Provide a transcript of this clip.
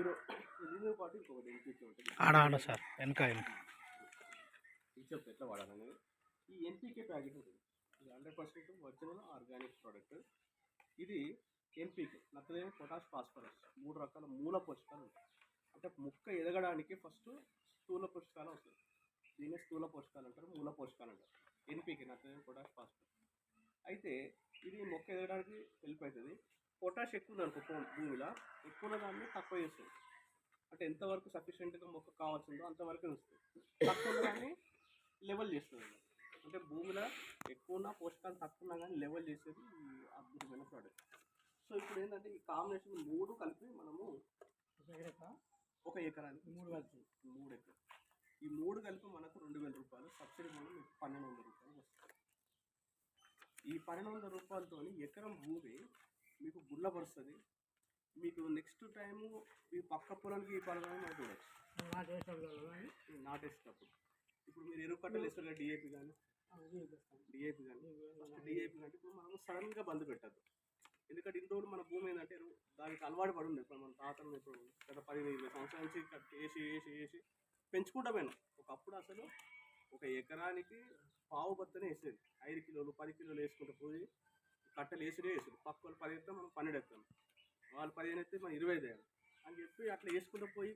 మీరు దీనితో పాటు ఇంకొకటి ఎన్పికే ఉంటుంది. ఆడ సార్ వెనక ఇది చెప్తే ఎట్లా వాడాలనేది. ఈ ఎన్పికే ప్యాకెట్ ఉంటుంది, ఇది 100% ఒరిజినల్ ఆర్గానిక్ ప్రోడక్ట్. ఇది ఎన్పికే, నత్రజని, పొటాష్, ఫాస్ఫరస్ 3 రకాల మూల పోషకాలు ఉంటాయి. అంటే మొక్క ఎదగడానికి ఫస్ట్ స్థూల పోషకాలు వస్తాయి, దీన్ని స్థూల పోషకాలు అంటారు, మూల పోషకాలు అంటారు. ఎన్పికే, నత్రజని, పొటాష్, ఫాస్ఫరస్. అయితే ఇది మొక్క ఎదగడానికి హెల్ప్ అవుతుంది. పొటాష్ ఎక్కువ ఉందనుకో భూమిలో, ఎక్కువ ఉన్న దాన్ని తక్కువ చేస్తుంది. అంటే ఎంతవరకు సఫిషియెంట్గా మొక్క కావాల్సిందో అంతవరకు వస్తుంది, తక్కువ ఉన్నదాన్ని లెవెల్ చేస్తుంది. అంటే భూమిలో ఎక్కువ ఉన్న పోషకాలు తక్కువ ఉన్నా కానీ లెవెల్ చేసేది ఈ అద్భుతమైన ప్రోడక్ట్. సో ఇప్పుడు ఏంటంటే ఈ కాంబినేషన్ 3 కలిపి మనము ఒక ఎకరానికి 3 ఎకరాలు, ఈ 3 కలిపి మనకు 2000 రూపాయలు సబ్సిడీ మనం మీకు 1200 రూపాయలు వస్తుంది. ఈ 1200 రూపాయలతో ఎకరం భూమి మీకు గుల్లపరుస్తుంది. మీకు నెక్స్ట్ టైము మీ పక్క పొలానికి ఈ పొలాన్ని మనం చూడవచ్చు నాటేసేటప్పుడు. ఇప్పుడు మీరు ఎరువు కట్టలు వేస్తారు కదా, డిఏపి కానీ ఫస్ట్ డిఏపి కంటే ఇప్పుడు మనం సడన్గా బంద్ పెట్టద్దు. ఎందుకంటే ఇన్ని రోజులు మన భూమి ఏంటంటే దానికి అలవాటు పడి ఉంది. ఇప్పుడు మన తాతలు ఇప్పుడు గత 10-20 సంవత్సరాల నుంచి వేసి వేసి వేసి పెంచుకుంటా పోయినాం. ఒకప్పుడు అసలు ఒక ఎకరానికి పావు బత్తనే వేసేది, 5 కిలోలు 10 కిలోలు వేసుకుంటూ పోయి కట్టలు వేసుడే వేసుడు. పక్క వాళ్ళు 10 ఎత్తాం, మనం 12 ఎత్తాం, వాళ్ళు 15 ఎత్తే మనం 25 అని చెప్పి అట్లా వేసుకుంటూ పోయి